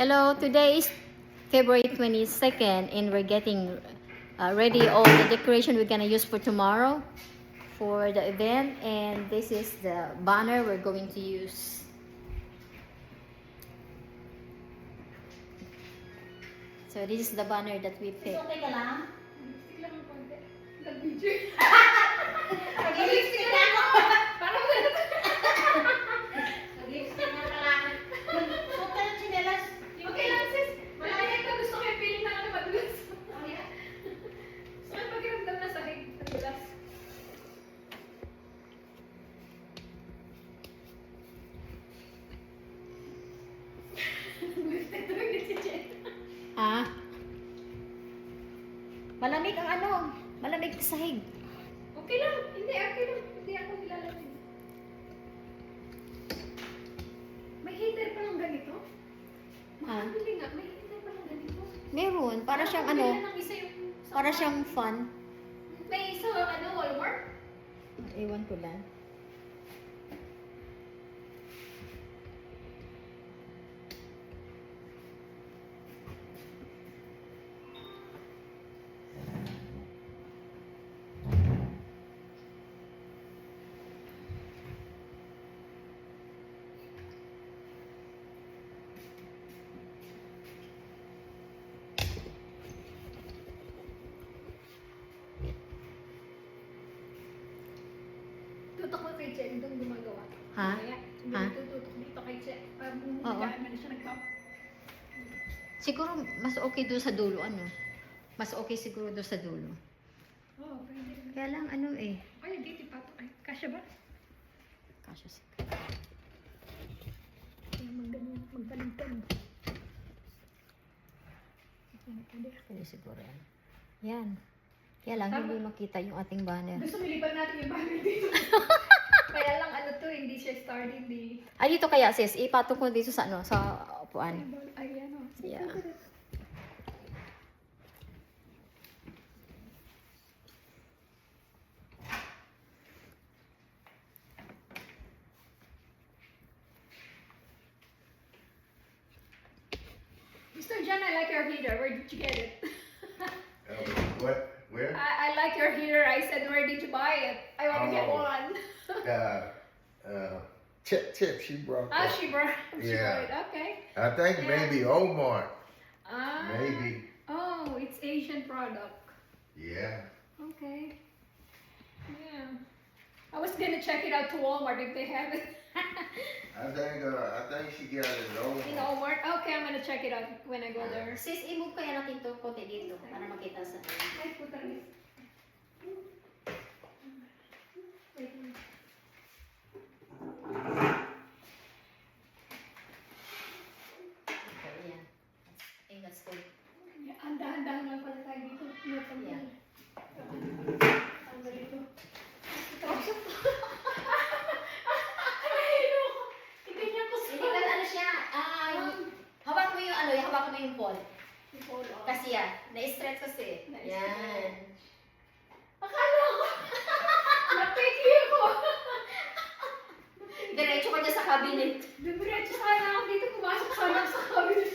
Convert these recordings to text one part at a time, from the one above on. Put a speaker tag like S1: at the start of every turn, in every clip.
S1: Hello, today is February 22nd and we're getting ready all the decoration we're gonna use for tomorrow for the event, and this is the banner we're going to use. So this is the banner that we picked.
S2: Okay ka lang?
S3: Lipstick lang ang konti. Nag-video.
S2: Nag-lipstick na ako!
S3: Parang
S2: Nag-lipstick na kailangan. Suot ka ng tsinelas.
S3: okay lang sis. Malaya ka. Gusto ko yung feeling na ano madulas. Gusto ko yung pakiramdam na sahig. Madulas. Lipstick talaga si Jen.
S1: Ah? Malamig ang ano? Malamig sa sahig.
S3: Okay lang. Hindi, okay lang. Hindi ako nilalamig. May heater pa lang ganito?
S1: Ah?
S3: Makabili nga. May heater pa lang ganito.
S1: Meron. Para siyang ano?
S3: Bili na ng isa yung sa-
S1: Para siyang fun.
S3: May isa ano, Walmart?
S1: Ewan ko lang.
S3: Tutok ko kay Jen doon gumagawa.
S1: Ha?
S3: Kaya, hindi
S1: Ha?
S3: tututok dito kay Jen.
S1: Oo.
S3: Nagkaan na siya nagpap.
S1: Siguro mas okay doon sa dulo, ano? Mas okay siguro doon sa dulo.
S3: Oo, pwede.
S1: Kaya lang ano eh.
S3: Ay, dito pato. Ay, kasya ba?
S1: Kasya si
S3: Kaya magganyan, magbaligtad. Pwede.
S1: Pwede siguro yan. Yan. Kaya lang hindi makita yung ating banner.
S3: Gusto nilipan natin yung banner dito. Kaya lang ano to, hindi siya starred, hindi.
S1: Ay, dito kaya sis, ipatong ko dito sa ano, sa upuan.
S3: Ay, ano.
S1: Yeah.
S3: Mr. John, I like your heater. Where did you get it?
S4: What? Where?
S3: I like your heater. I said, where did you buy it? I want to get
S4: Oh.
S3: one.
S4: Tip, she brought
S3: Ah,
S4: that.
S3: she brought
S4: Yeah.
S3: it. Okay.
S4: I think
S3: Yeah.
S4: maybe Omar.
S3: Ah.
S4: Maybe.
S3: Oh, it's Asian product.
S4: Yeah.
S3: Okay. Yeah. I was gonna check it out to Walmart if they have it.
S4: I think she got it at
S3: In
S4: Omar.
S3: Walmart? Okay, I'm gonna check it out when I go there.
S1: Sis, i-move kaya natin to konti dito para makita sa
S3: Ay, puta rin. Wait.
S1: Okay, yan. I think that's good.
S3: Yeah, Andahan-dahan lang pala tayo dito.
S1: Yeah.
S3: Ang dito. Hindi niya po
S1: Hindi ka ano siya, hawak mo yung ano, hawak mo yung pole. Kasi yan, na-stretch kasi. Yan.
S3: Akala ko. Napiki ko.
S1: Diretso ka dyan sa cabinet.
S3: Dumiretso sana ako dito. Pumasok sana ako sa cabinet.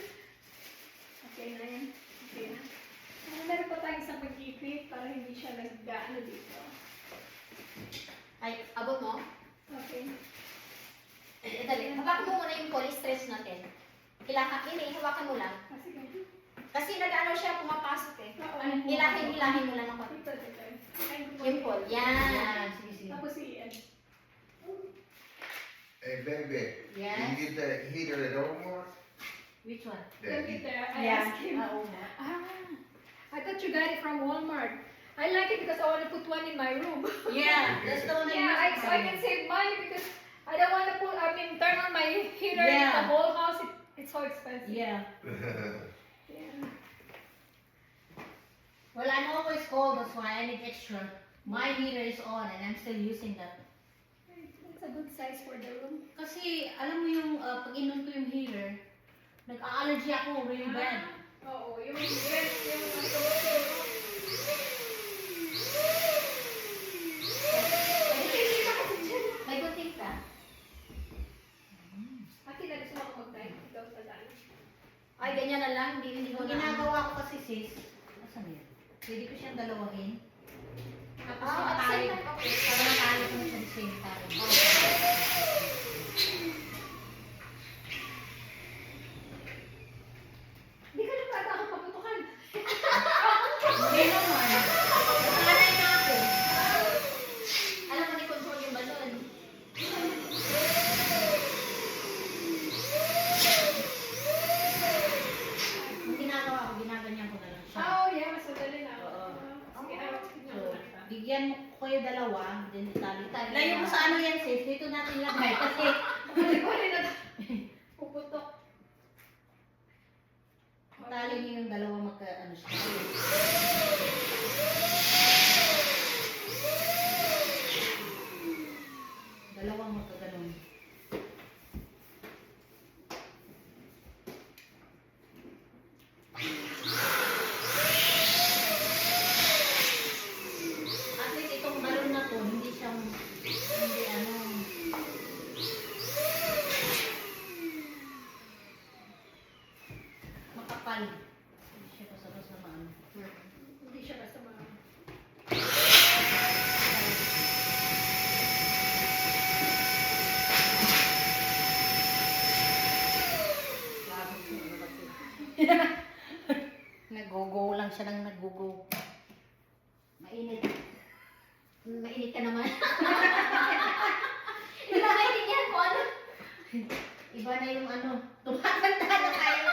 S3: Okay na yan. Okay na. Meron pa tayong isang pag-ipit para hindi siya nag-gaano dito.
S1: Ay, abot mo?
S3: Okay.
S1: Dali, hawakan mo muna yung pole, stretch natin. Hawakan mo lang.
S3: Kasi ganito.
S1: Kasi nag-ano siya, pumapasok eh.
S3: Oo.
S1: Hilahin mo lang ng konti.
S3: Ito. Ay,
S1: Yung pole, yan. Sige, sige.
S3: Tapos si Ian.
S4: Hey, baby.
S1: Yes?
S4: Did you get that heater at Omar?
S1: Which one?
S4: That
S3: Look at
S4: heater.
S3: there. I asked him. I thought you got it from Walmart. I like it because I want to put one in my room.
S1: Yeah, that's the one
S3: Yeah, so I can save money because I don't want to turn on my heater in the
S2: Yeah.
S3: whole house. It's so expensive.
S2: Yeah.
S3: Yeah.
S2: Well, I'm always cold, that's why I need extra. My heater is on and I'm still using that.
S3: It's a good size for the room.
S2: Kasi, alam mo yung pag inom ko yung heater, nag-allergy ako really bad.
S3: Oo, yung
S1: May gunting ka?
S3: Akin na gusto mo ako mag-dive. Ikaw sa daan.
S1: Kahit ganyan na lang, hindi mo
S2: Yung
S1: na.
S2: ginagawa ko kasi sis, asan yun? Pwede ko siyang dalawahin. Tapos yung
S1: at
S2: matali.
S1: same time, okay.
S2: Para matali ko na siya the same time.
S3: Hindi ka nagtatakot paputukan.
S2: Hindi naman.
S1: Nasanay na ako. Alam mo ni control yung balon.
S2: Yung ginagawa ko, ginaganyan ko na lang siya.
S3: Oh, yeah, mas madali na.
S2: Oo.
S3: Sige, tingnan
S2: So,
S3: mo na.
S2: bigyan mo ko kayo dalawa, then itali.
S1: Itali
S2: Layo mo
S1: na.
S2: sa ano yan sis, dito natin lagay kasi
S3: Balik-balik na. Puputok.
S2: itali niyo yung dalawa magka ano siya. Dalawang magkaganon. At least itong balon na to, hindi siyang, hindi ano, makapal. Hindi siya basta-basta maano.
S3: Hindi siya basta mga...
S2: Nag-go-go lang siya ng nag-go-go.
S1: Mainit. Mainit ka naman. Hindi na maintindihan ko ano.
S2: Iba na yung ano, tumatanda na tayo.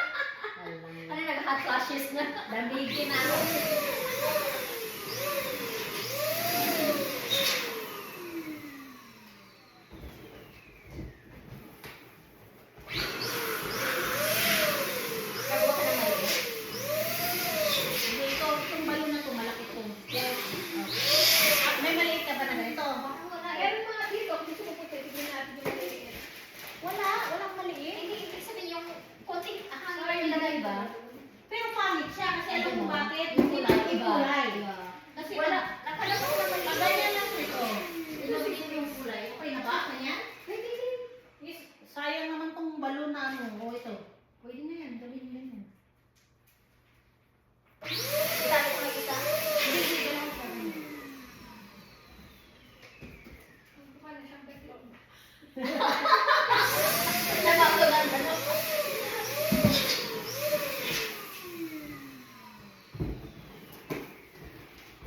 S1: Ano nag-hot flashes na.
S2: Lamigin na ako.
S1: Gagawa ka ng maliit.
S2: Hindi, itong balon na to, malaki to. Ah, may maliit ka ba na ganito?
S1: Parang wala eh.
S3: Meron mga dito, kung gusto mo po, tignan natin yung maliit.
S2: Walang maliit.
S1: Hindi, ibig sabihin yung konting hangin
S3: Ay,
S1: ilagay ba?
S2: Pero pangit siya kasi alam mo bakit?
S1: Yung
S2: Hindi
S1: kulay,
S2: yung
S1: iba.
S2: kulay.
S1: Iba.
S2: Kasi
S1: Wala. Nakalabas ko naman
S2: Pag ganyan lang ito.
S1: Tinawin ko yung kulay. Okay na ba? Kanya?
S3: Pwede din.
S2: Yes, sayang naman tong balon na ano. O ito. Pwede na yan. Gawin mo yan.
S1: Itali ko lang isa.
S2: Hindi, gano'n siya.
S3: Mukha na siyang backlog.
S1: Nabablogan ba no?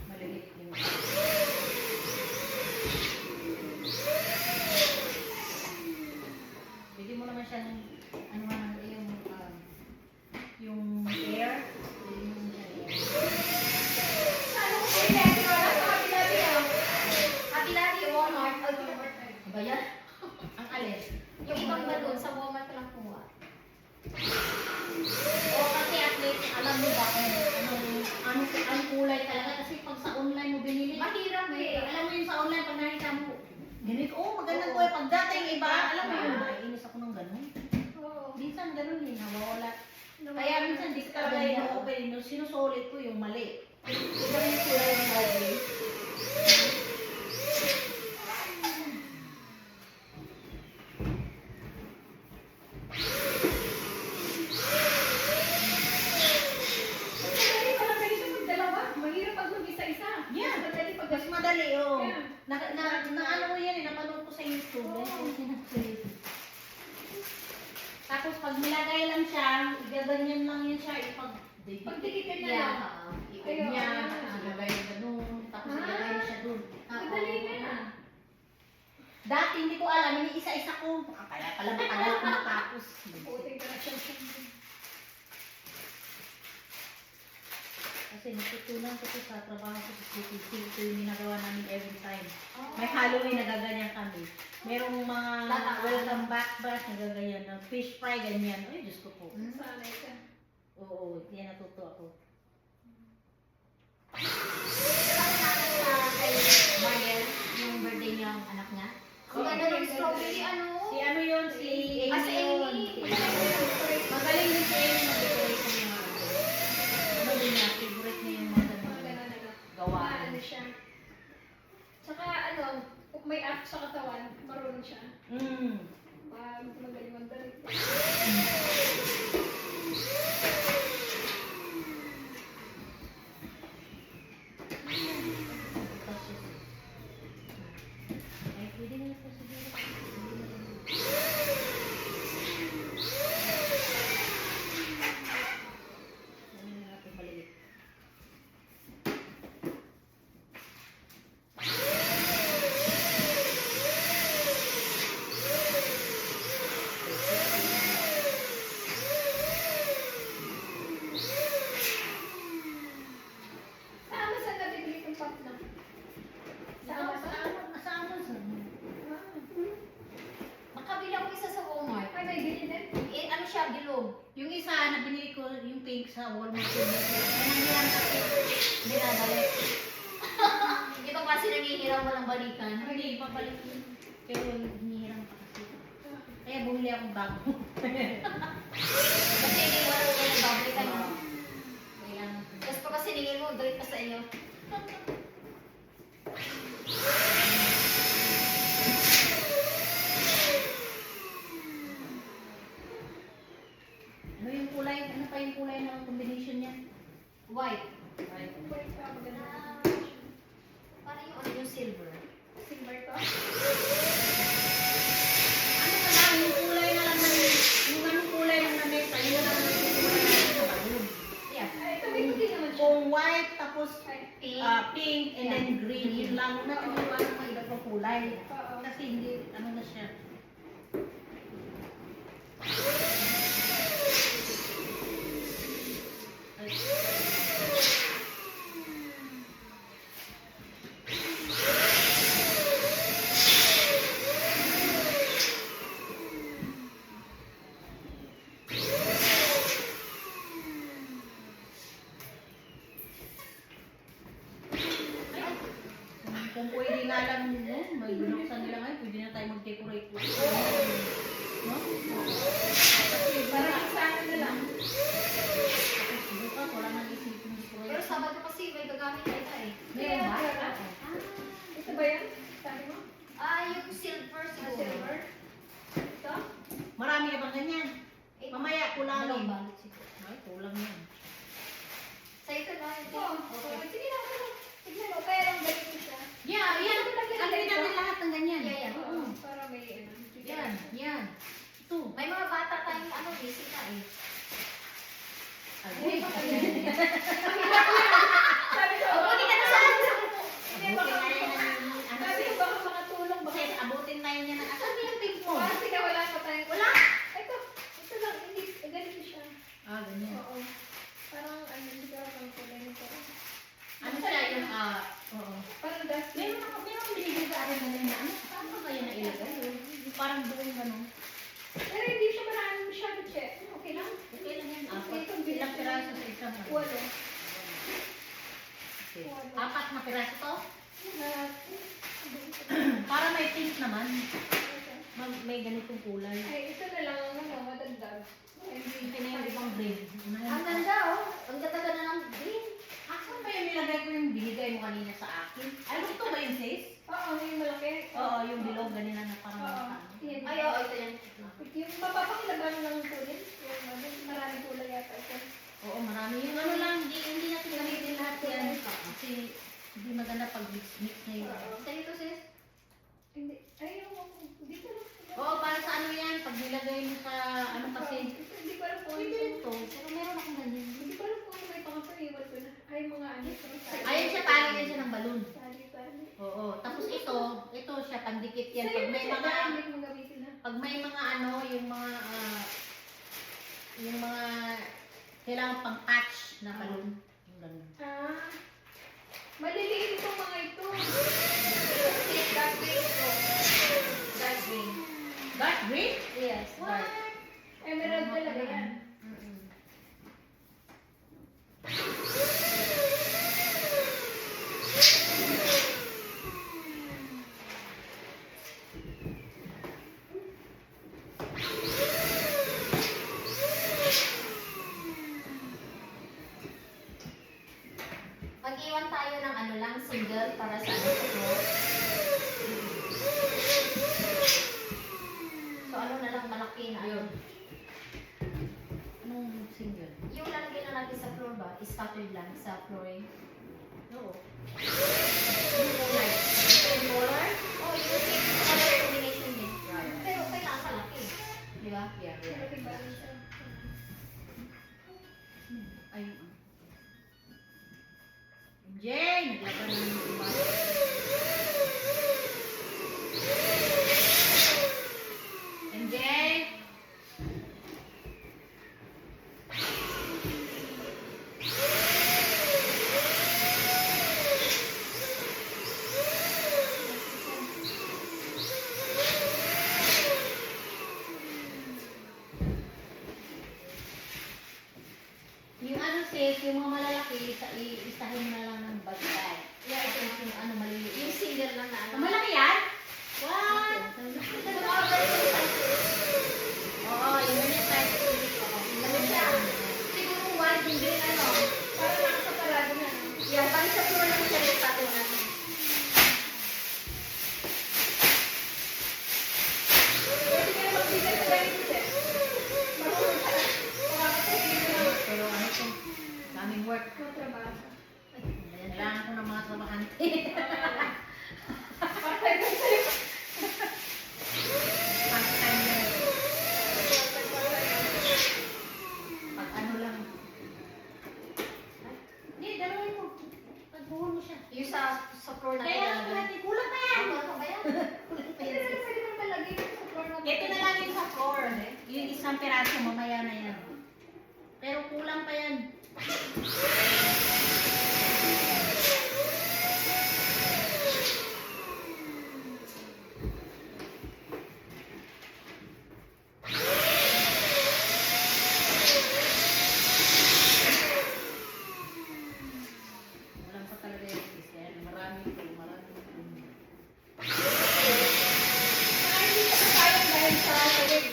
S2: Maliit yung... Pwede mo naman siyang, ano nga, yung air. Pwede mo naman siyang air.
S3: Ano ko pwede? Wala sa happy-happy ah.
S1: Happy Daddy, Walmart. Ba yan?
S2: Ang alin?
S1: Yung ibang balon sa Walmart lang kumuha. O kasi at least alam mo ba kung
S2: Ang kulay talaga kasi pag sa online mo binili.
S1: mahirap eh.
S2: Alam mo yung sa online pag nakita mo, ganito, oh magandang kulay. Pag dating iba, alam mo yun, naiinis ako ng ganun.
S3: Oo.
S2: Minsan ganun eh, nawawala.
S3: Nawawala.
S2: Kaya minsan di ko talaga ino-open, sinusulit ko yung mali.
S1: Iba yung kulay ng ugly.
S3: Madali pala ganito mag-dalawa. Mahirap pag mag-isa-isa.
S2: Yeah.
S3: Madali pag
S2: Mas madali, oh.
S3: Yeah.
S2: Na ano mo yan eh, napanood ko sa YouTube.
S3: Oo.
S2: Sa YouTube. Tapos pag nilagay lang siya, igaganyan lang yan siya, ipag-dikit
S3: Pagdikitin na
S1: Yeah.
S3: lang.
S2: niya, tapos ilagay yung ganun, tapos ilagay mo siya dun.
S3: Madali na yan.
S2: Dati hindi ko alam, ini isa-isa ko. Kaya pala matagal ako matapos.
S3: Puting ka na siya.
S2: Kasi natutunan ko to sa trabaho ko sa CTC. Ito yung ginagawa namin every time. May Halloween, nagaganyan kami. Merong mga welcome back bash, nagaganyan. Fish fry, ganyan. Ay, Diyos ko po.
S3: Sanay ka.
S2: Oo, yan natuto ako.
S1: Kay Mariel, yung birthday niya, ang anak niya. Ang ganda ng strawberry, ano?
S2: Si ano yun? Si Amy
S1: Ah, si
S2: yun.
S1: Amy.
S2: Magaling din si Amy mag-decorate ng mga ano. Ano din niya, favorite niya yung mga
S3: Mga
S2: ganun.
S3: ganun.
S2: Gawaan.
S3: Ano siya. Tsaka ano, kung may act sa katawan, marunong siya.
S2: Mm.
S3: Magaling magdalit.
S2: binili ko yung pink sa Walmart. Nangyayari kasi dinadali.
S1: Ito kasi nangihiram mo ng balikan.
S2: Hindi, papalik yun. Pero hinihiram pa kasi. Kaya bumili akong bago.
S1: Kasi hindi mo lang yan ang balikan.
S2: Kailangan ko.
S1: Tapos pag siningin mo, direct pa sa iyo.
S2: Ano yung kulay? Ano pa yung kulay ng combination niya?
S1: White.
S2: Right.
S3: White pa, maganda.
S1: Parang yung ano yung silver.
S3: Silver to.
S2: Ano pa lang, yung kulay na lang ng, yung anong kulay ng namit, yun lang yung kulay na sa balloon.
S1: Yeah.
S3: Ay, ito may puti naman siya.
S2: Kung white, tapos
S1: Pink.
S2: pink, and then green, yun lang. Natin yung parang mga iba pang kulay.
S3: Oo.
S2: Kasi hindi, ano na siya. Ay. Kung pwede nga lang, no, may binuksan nila ngayon, pwede na tayo mag-decorate. No? Kasi
S3: Parang sa akin na lang.
S2: tapos bukas, wala nang isipin decorate.
S1: Pero Sabado kasi may gagamit na ito eh.
S2: Meron ba?
S3: Ito ba yan? Sabi mo?
S1: Yung silver
S3: Ah,
S1: siguro.
S3: silver? Ito?
S2: Marami na bang ganyan?
S1: Eh,
S2: Mamaya, kulangin.
S1: dalawang balot siguro.
S2: Ay, kulang yan.
S1: Sa ito na ito.
S3: Oo.
S1: Okay.
S3: Sige na, sige na. Tignan mo, kaya lang ganito siya.
S2: Yeah, yan.
S3: Lagyan
S2: Lagyan
S3: natin
S2: natin lahat ng ganyan.
S1: Yeah, yeah.
S2: Oo.
S3: Para may ano.
S2: Yan, yan. Ito.
S1: May mga bata tayong ano, bisita eh.
S2: Ay,
S3: Sabi ko,
S1: Hindi ka na sa
S3: Hindi, baka
S2: Buti na yan ang- ano,
S3: sabi ko, baka makatulong. Baka
S2: Sis, abutin na yun yan. Asan ba yung pink mo?
S3: Kasi na wala pa tayong...
S2: Wala.
S3: Ito lang, hindi, ganito siya.
S2: Ah, ganyan.
S3: Oo. Parang ano, hindi ko alam kung kulay nito.
S2: Ano siya yung, oo.
S3: Parang dust.
S2: Meron binigay sa akin ganyan na, ano, saan ba kayo nailagay? Yung parang buong gano'n.
S3: Pero hindi siya marami masyado, che. Okay lang.
S2: Okay lang yan.
S3: Okay, itong
S2: Ilang piraso sa isang ano?
S3: Walo.
S2: Okay. Apat na piraso to?
S3: Na,
S2: Para may pink naman. May ganitong kulay.
S3: ay, ito na lang ang ano, madagdag.
S2: Ito na yung ibang green.
S1: Ang ganda oh. Ang ganda-ganda ng green.
S2: Asan ba yung nilagay ko yung binigay mo kanina sa akin? Ay, gusto ba yung sis?
S3: Oo, yung malaki.
S2: Oo, yung bilog ganina na parang
S3: Oo.
S2: ano.
S3: Yan.
S1: Ay, oo, ito yan.
S3: Yung mapapakilaban ng kulay. Yung ano, maraming kulay yata ito.
S2: Oo, marami. Yung ano lang, hindi natin gamitin lahat yan. Kasi hindi maganda pag mix na yun.
S3: Oo.
S1: Saan ito sis?
S3: Hindi. Ay, hindi ko lang.
S2: Oo, para sa ano yan, pag nilagay mo sa ano kasi,
S3: Hindi ko alam kung
S2: pwede
S3: ano.
S2: rin to. Pero meron akong ganyan.
S3: Hindi ko alam kung ano may pangaper. Iwan ko na. Ay, mga ano.
S2: Ayun siya, tali din siya ng balloon.
S3: Tali.
S2: Oo, tapos ito siya, pandikit yan.
S3: Sa'yo
S2: Pag may
S3: siya,
S2: mga,
S3: hindi mo gamitin na.
S2: pag may mga ano, yung mga, kailangan pang patch na balloon. Yung ganun.
S3: Ah, maliliit itong mga ito.
S1: Dark green ito. Dark green.
S2: Dark green?
S1: Yes, dark.
S3: Emerald talaga yan.
S1: Mm-mm. Mag-iwan tayo ng ano lang, single para sa ano ito. So ano na lang malaki na yun.
S2: Anong single?
S1: Yung lalagay na natin sa floor ba, scattered lang sa flooring.
S2: Oo.
S1: Yung color. Yung color? Oh, yung same color combination din. Pero kailangan malaki. Di ba?
S2: Yeah, yeah.
S3: Malaki ba rin siya?
S2: Ayun. Jay, naglaban na ng iba. MJ! sis, yung mga malalaki, isahin mo na lang ng bag bag.
S1: Yeah, ito
S2: Yung ano, maliliit.
S1: yung single lang na ano.
S2: Ang malaki yan? What? Oo, yung ganyan tayo.
S1: Ano siya? Siguro white, yung green ano.
S3: Para nakakaparado na.
S1: Yeah, parang sa puro lang siya yung tato na.
S3: Pwede ka na magbigay sa ganito, sir. Marunong ka na. Makakapagigil ka na.
S2: Pero ano ito? Daming work.
S3: Matrabaho.
S2: Kailangan ko ng mga trabahante.
S3: Para tayo sa'yo.
S2: Part-time na. Pag ano lang. Hindi, dalawin mo. Pagbuhon mo siya.
S1: Yung sa floor na
S2: Kaya ako natin, kulang pa yan.
S1: Ano ba yan?
S3: Pwede na pwede mo palagay sa floor na.
S2: Ito na lang yung sa floor. Yung isang piraso, mamaya na yan. Pero kulang pa yan. Kulang pa talaga yung sis. Kaya marami ito, marami ito.
S3: Saka hindi siya masayang dahil sa leg.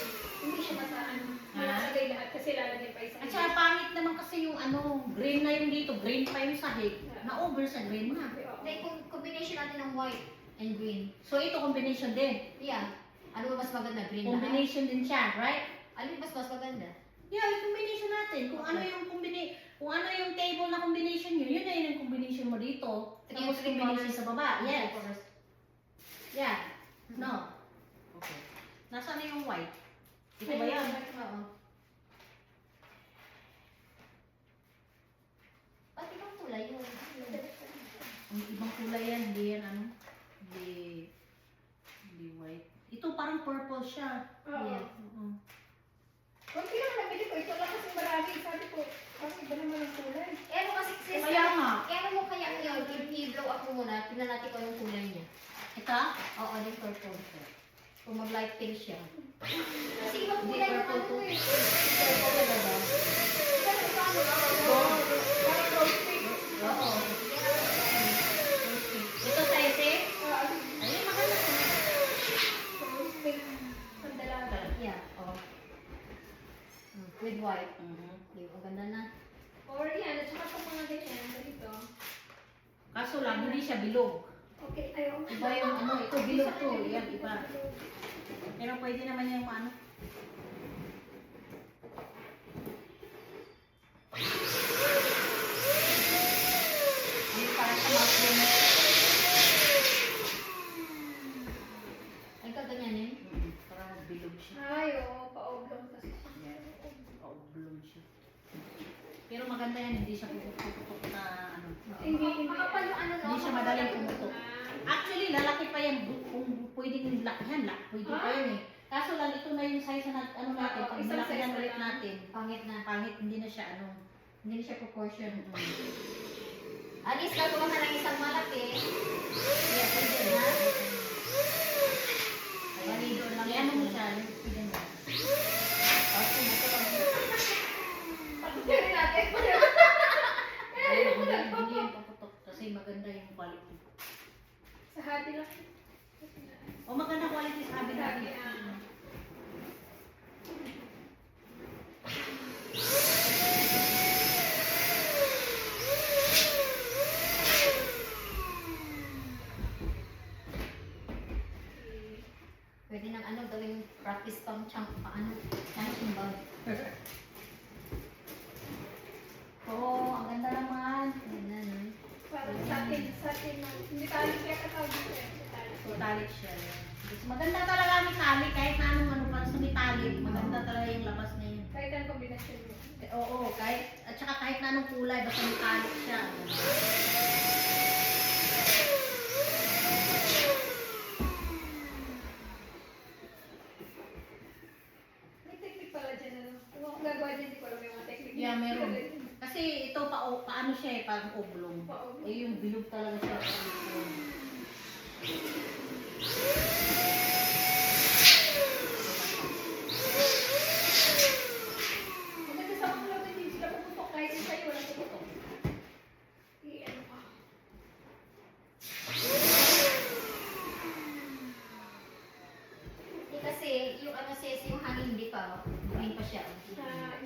S3: Hindi siya masaan. Malalagay lahat kasi lalagay pa isa.
S2: At saka pangit naman kasi yung ano, green na yung dito, green pa yung sahig. Na-over sa green na.
S1: Like, combination natin ng white and green.
S2: So ito combination din.
S1: Yeah. Ano ba mas maganda? Green lahat?
S2: Combination din siya, right?
S1: Ano yung mas maganda?
S2: Yeah, yung combination natin. Kung ano yung kung ano yung table na combination yun, yun na yun yung combination mo dito. Tapos
S1: Three
S2: combination
S1: colors.
S2: sa baba. Yes.
S1: Colors.
S2: Yeah. No. Okay. Nasaan na yung white? Ito ba yan?
S1: Oo. Pati bang kulay yun?
S2: Ang ibang kulay yan, hindi yan ano. Hindi white. Ito parang purple siya.
S3: Oo.
S1: Yeah.
S2: Oo.
S3: Kunti lang nabili ko. Ito lang kasi marami. Sabi ko, kasi iba naman ang kulay.
S1: Eh, mo kasi sis,
S2: Kaya nga.
S1: ano mo kaya yun, i-blow up mo muna, tingnan natin kung anong kulay niya.
S2: Ito?
S1: Oo, yung purple. Kung mag-light pink siya. Kasi ibang
S2: Hindi,
S1: kulay naman
S2: purple
S1: ito
S2: to.
S1: eh. Purple na ba?
S3: Kasi paano lang? Parang rose pink.
S2: Oo. Ito tayo, sis? Ayun, maganda.
S3: Rose pink. Ang dalaga.
S1: Yeah, oo. With white.
S2: Mhm.
S1: Ang ganda na.
S3: Or yan, at saka itong mga ganyan. Dito.
S2: Kaso lang, hindi siya bilog.
S3: Okay, ayaw.
S2: Iba yung ano, ito bilog to. Yan, iba. Pero pwede naman yung ano. Yung parang sa mushroom.
S1: Ay, kaganyanin.
S2: Parang bilog siya.
S3: Ay, oo, pa-oblong kasi siya.
S2: Yan, pa-oblong siya. Pero maganda yan, hindi siya puputok na ano.
S3: Hindi,
S1: Makapal yung ano, no?
S2: Hindi siya madaling pumutok. Actually, lalaki pa yan. Kung pwedeng lakihan, pwede pa yan eh. Kaso lang, ito na yung size na ano natin. Pag
S3: Isang
S2: nilakihan
S3: size
S2: ulit
S3: lang.
S2: natin,
S1: Pangit na.
S2: pangit, hindi na siya ano.
S1: Hindi na siya proportion. At least, gagawa ka ng isang malaki.
S2: Yeah, pwede
S1: Ha?
S2: na.
S1: Balido lang.
S2: Ano mo siya, yung pwede na.
S1: Tapos, ito lang.
S3: Patuloy natin.
S2: Ay, hindi yung paputok kasi maganda yung quality.
S3: Sa hati lang.
S2: O maganda quality sabi natin.
S3: Sabi, ah.
S1: Pwede nang ano, gawing practice pang paano, punching bag.
S2: Oo, ang ganda naman.
S1: Ganda, no?
S3: Parang satin na. Hindi tayo kaya katawag dito eh.
S2: Metallic siya. Mas maganda talaga ang metallic kahit na anong ano pa sa metallic. Maganda talaga yung labas na yun.
S3: Kahit ang kombinasyon mo.
S2: Oo, kahit, at saka kahit na anong kulay, basta metallic siya.
S3: May technique pala dyan ano. Kung ako gagawa dyan, hindi ko alam yung mga technique.
S2: Yeah, meron. Kasi ito paano siya eh, parang oblong.
S3: Pa-oblong.
S2: Eh yung bilog talaga siya.
S3: Maganda sa mga hindi sila pumutok kahit yung sa'yo. Walang
S1: yung hangin hindi pa. Green pa siya.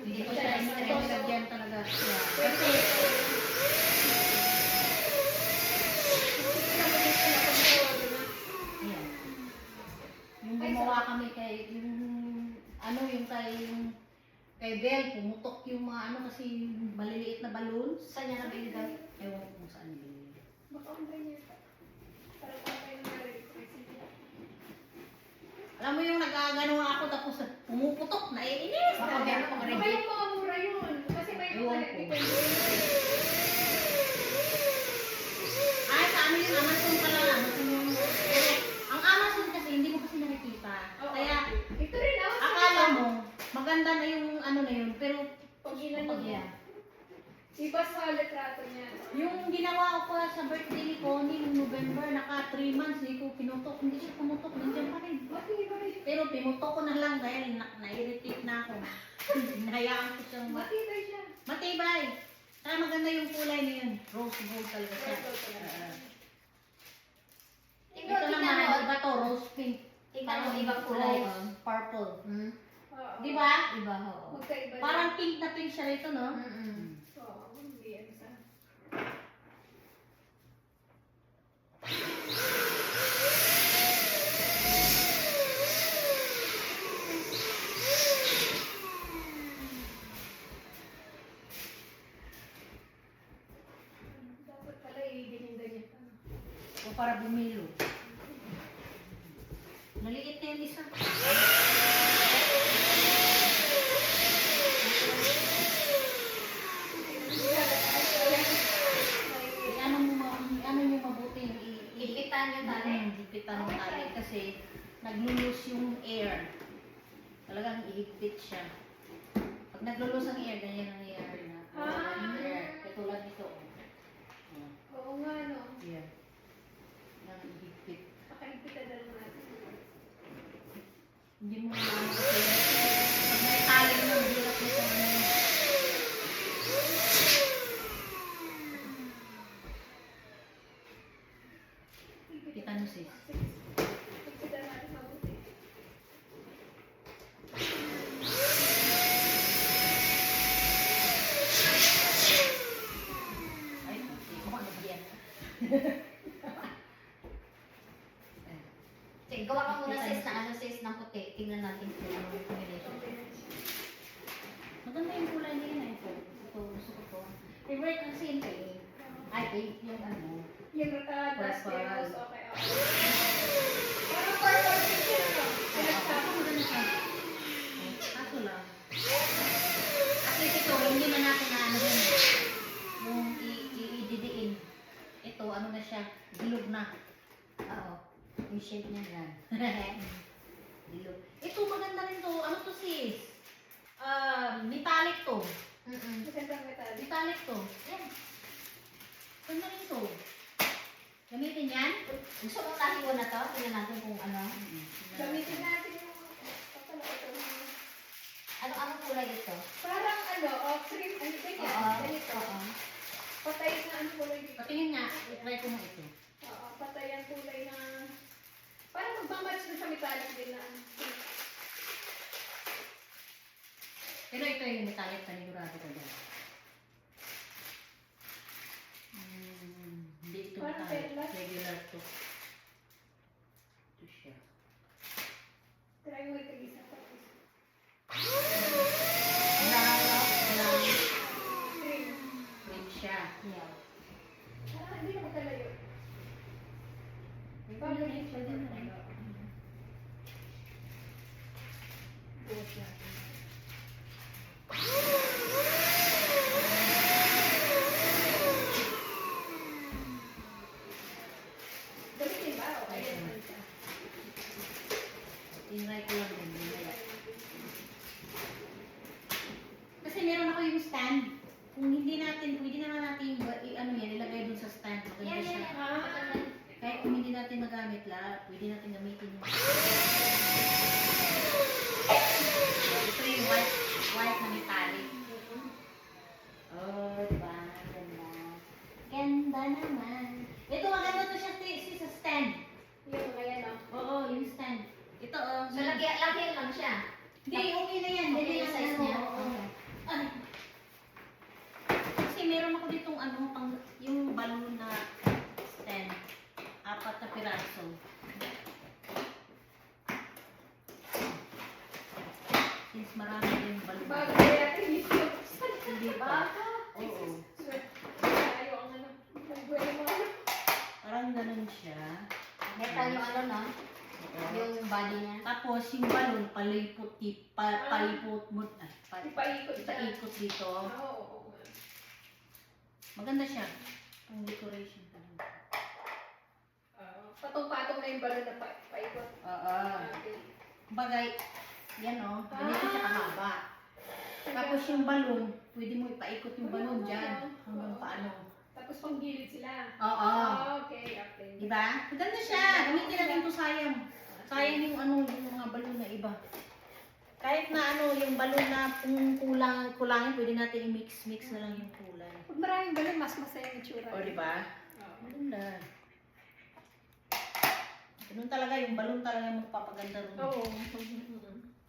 S2: Hindi ko siya nilagyan talaga. Yeah.
S3: Kasi,
S2: Ayan. Yung gumawa kami kay, kay Bel, pumutok yung mga kasi maliliit na balloons.
S1: Saan niya nabigay?
S2: Ewan ko kung saan nililiit.
S3: baka online niya. Parang patay na narinig ko.
S2: Alam mo yung nagagano ako tapos pumuputok, naiinis.
S1: Baka meron pang
S3: Baka
S1: rin.
S3: yung mga mura yun. Kasi may mga
S2: Ewan ko.
S3: depende.
S2: Ay, sa ano yung Amazon pala, Amazon yung... Pero, ang Amazon kasi, hindi mo kasi nakikita.
S3: Oo.
S2: Kaya,
S3: Ito rin ako.
S2: akala mo, maganda na yung ano na yun, pero
S3: Pag inano mo.
S1: Yeah.
S3: Iba sa litrato niya.
S2: yung ginawa ko pa sa birthday ni Connie noong November, naka 3 months, hindi ko pinutok, hindi siya pumutok, nandiyan pa rin.
S3: Mati ba rin?
S2: Pero pinutok ko na lang dahil na-irritate na ako. Hinayaan ko siyang
S3: Mati ba siya?
S2: matibay. Kaya maganda yung kulay niya yun. Rose gold talaga siya.
S3: Rose gold talaga.
S2: Ito naman, iba to, rose pink.
S1: Tingnan mo ibang kulay.
S2: Purple.
S1: Hmm?
S3: Oo.
S2: Di ba?
S1: Iba, oo.
S3: Magkaiba din.
S2: Parang pink na pink siya rito, no?
S1: Mm-mm.
S3: Oo, hindi yan sa... Dapat pala i-ganyan-ganyan pa.
S2: O para bumilo. Maliit na yung isa. Ano mo mabuti yung
S1: Ipitan yung tali.
S2: Ipitan ng tali kasi naglulus yung air. Talagang iipit siya. Pag naglulus ang air, ganyan ang air na. Yung air. Katulad nito. Oh.
S3: Oo nga, no.
S2: Yeah. Nang iipit.
S3: Pakaipitan na lang natin.
S2: Hindi mo naman kasi pag may tali mo, hirap mo kung ano. Kita mo sis.
S3: Pagsitan natin mabuti.
S2: Ay, hindi ko yan.
S1: Sige, gawa ka muna sis na ano sis ng puti. Tingnan natin kung ano yung combination.
S2: Maganda yung kulay niya na ito. Ito, gusto ko to. Favorite kasi yung pink. Ay, pink yung ano.
S3: Yung dusty
S2: Purple.
S3: rose, okay, okay. Parang purple picture ito.
S2: Ako maganda siya. Kaso lang. At least ito, hindi na natin na ano yun. Yung i-didiin. Ito, ano na siya. Bilog na.
S1: Oo. Yung shape niya yan.
S2: Bilog. Ito, maganda rin to. Ano to sis? Metallic to.
S1: Mm-mm.
S3: Magandang metallic.
S2: Metallic to. Yan. Ganda rin to. Gamitin yan?
S1: Gusto mong nahiwa na to? Tingnan natin kung ano.
S3: Gamitin natin yung kapala ito.
S1: Anong kulay ito?
S3: Parang cream, ano ba yan?
S1: Oo.
S3: Ganito.
S1: Oo.
S3: Patay na ang kulay dito.
S2: Patingin nga. I-try ko mo ito.
S3: Oo, patay ang kulay na... Parang magmamatch na sa metallic din na.
S2: Pero ito yung metallic panigurado ko dyan. Hindi ito
S3: Parang
S2: metallic.
S3: perlas.
S2: Regular to. Ito siya.
S3: Try mo ito isa tapos.
S1: Brown.
S3: Cream.
S2: Green siya.
S1: Yeah.
S3: Parang hindi na magkalayo.
S2: Pwede na rin.
S3: Buhos natin. Gamitin ba? O ayan naman siya.
S2: Tinry ko lang din. Mamaya. Kasi meron ako yung stand. Kung hindi natin, pwede naman natin ano yan, ilagay dun sa stand. Maganda
S1: Yan,
S2: siya.
S1: yan, yan.
S2: Kahit kung hindi natin magamit lahat, pwede natin gamitin yung ito yung white na metallic. Oh, diba? Ganda. Ganda naman. Ito, maganda to siya sa stand.
S3: Yung ayan o.
S2: Oo, yung stand. Ito, oh.
S1: So, lagyan lang siya.
S2: meron ako ditong ano, yung balon na stand. 4 na piraso. Since marami din balon.
S3: Bago kaya tinito.
S2: Hindi pa. Oo.
S3: Ayaw ang ano. Buhay mo ano.
S2: Parang ganun siya.
S1: Metal yung ano, no? Yung body niya.
S2: Tapos yung balon, palipot mo.
S3: Ipaikot siya.
S2: Ipaikot dito.
S3: Oo.
S2: Maganda siya. Pang decoration pa rin.
S3: Patong-patong na yung balon na paikot.
S2: Oo.
S3: Okay.
S2: Bagay, yan o. Ganito siya kahaba. Tapos yung balon, pwede mo ipaikot yung balon dyan. Hanggang paano.
S3: Tapos pang gilid sila.
S2: Oo.
S3: Okay.
S2: Diba? Maganda siya. Gamitin natin ito sayang. Sayang yung ano, yung mga balon na iba. Kahit na ano, yung balon na kung kulangin, pwede natin i-mix na lang yung kulay.
S3: Pag maraming balon, mas masaya yung itsura.
S2: O, diba?
S3: Oo.
S2: Maganda. Ganun talaga, yung balon talaga yung magpapaganda rin.
S3: Oo.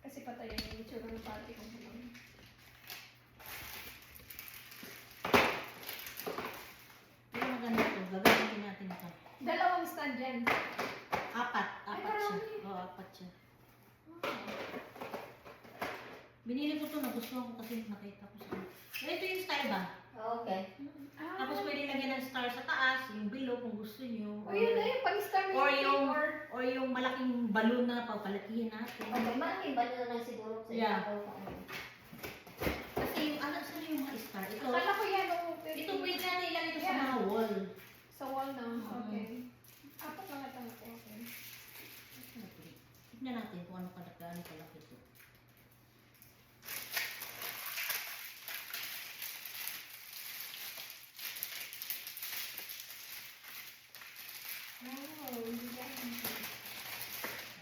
S3: Kasi patayin yung itsura ng party kung ano.
S2: Pero maganda ito. Gagamitin natin ito.
S3: Dalawang stand yan.
S2: 4
S3: Ay,
S2: siya.
S3: marami.
S2: Oo, 4 siya. Binili ko ito, nagustuhan ko kasi nakita ko sa ito yung style ba?
S1: Okay.
S2: Tapos pwede lagyan ng star sa taas, yung below kung gusto nyo.
S3: O yun na yun, pag-star
S2: Or yung malaking balon na papalakihin natin.
S1: Okay, malaking balo na lang siguro sa
S2: Yeah.
S1: ibabaw kung ano.
S2: Kasi yung ano, saan yung mga star? Ito,
S3: Akala ko yan,
S2: ito pwede natin ilagay ito sa
S3: Yeah.
S2: mga wall.
S3: Sa wall na, okay. Apat lang ito, okay.
S2: Tignan natin kung ano kadagdagan kalaki ito.
S3: Oh, hindi yan.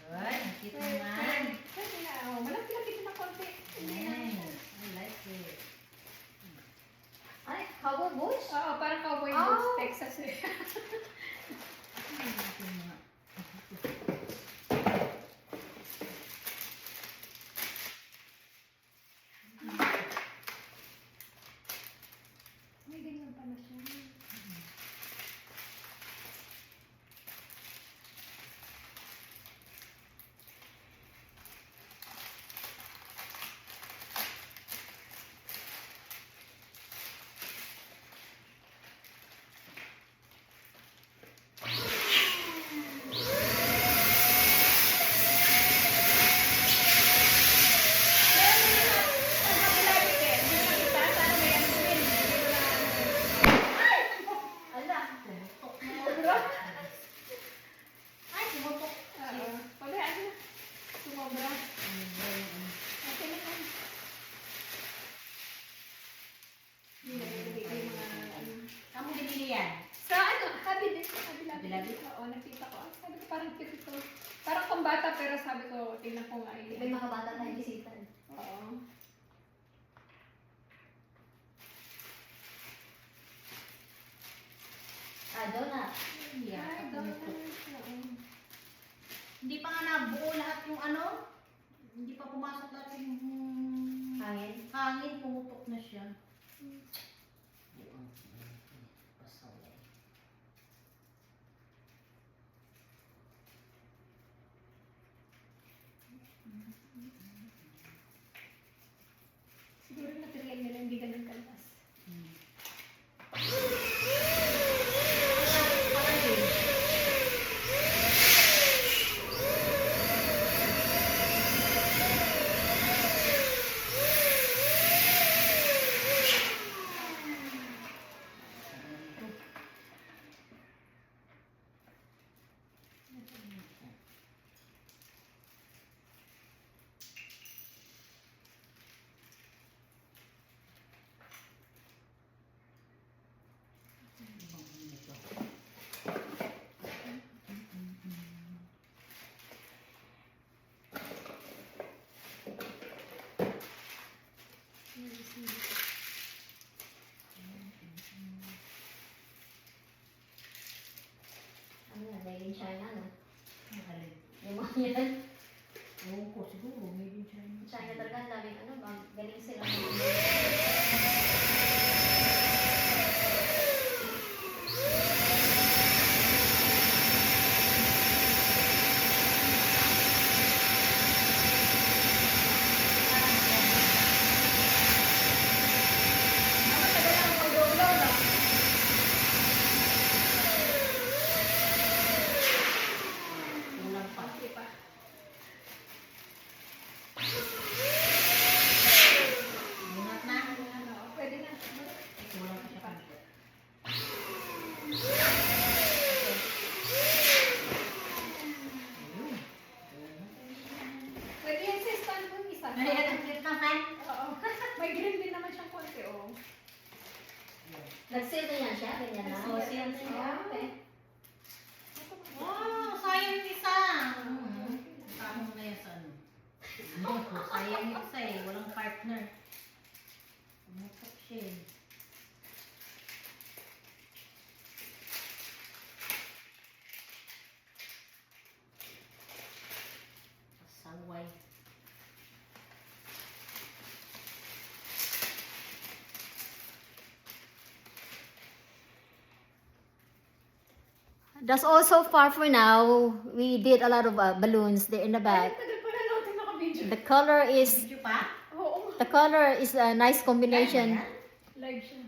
S2: Alright, nakita naman.
S3: Pwede na, oh. Malapit-lapit na konti. Hindi na.
S2: Nice. I like it.
S1: Ay, cowboy boots?
S3: Oo, parang cowboy
S1: Oh.
S3: boots, Texas eh.
S2: Ay, natin mga.
S3: May ganyan pala siya.
S1: Ala.
S2: Tumutok na. Ay, tumutok.
S3: Wala, ano? Sumobra. Okay na lang. Hindi na nilagay ko yung mga ano.
S2: Kamu binili yan?
S3: Sa ano, cabinet. Cabinet.
S2: Cabinet?
S3: Oo, nakita ko. Ah, sabi ko parang cute ito. Parang pambata pero sabi ko, tingnan ko nga yun.
S1: May mga bata tayong bisita.
S3: Oo.
S1: Ah, donut.
S2: Yeah,
S3: Ay,
S2: tumutok.
S3: oo.
S2: Hindi pa nga nabuo lahat yung ano. Hindi pa pumasok lahat yung
S1: Hangin.
S2: hangin. Pumutok na siya.
S3: Siguro material nila hindi ganun kalpas.
S1: Ano yan? Made in China, no?
S2: Ang halin.
S1: Yung mga yan.
S2: Ewan ko, siguro, made in China.
S1: China talaga, ang daming ano, galing sila. Nag-seal na yan siya, ganyan na.
S2: Oo, seal na siya.
S1: Okay.
S2: Oh, sayang yung isa. Kasama na yan sa ano. Sayang yung isa eh. Walang partner. Umutok siya eh. Saway.
S1: That's also far for now. We did a lot of balloons there in the
S3: Ay,
S1: back.
S3: tagal pala natin naka-video.
S2: Video pa?
S3: Oo,
S1: The color is a nice combination.
S3: live siya.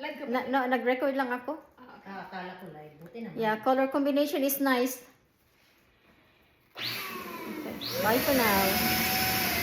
S3: Live ka ba?
S1: No, nag-record lang ako.
S3: Okay.
S2: Akala ko live. Buti naman.
S1: Yeah, color combination is nice. Okay. Bye for now.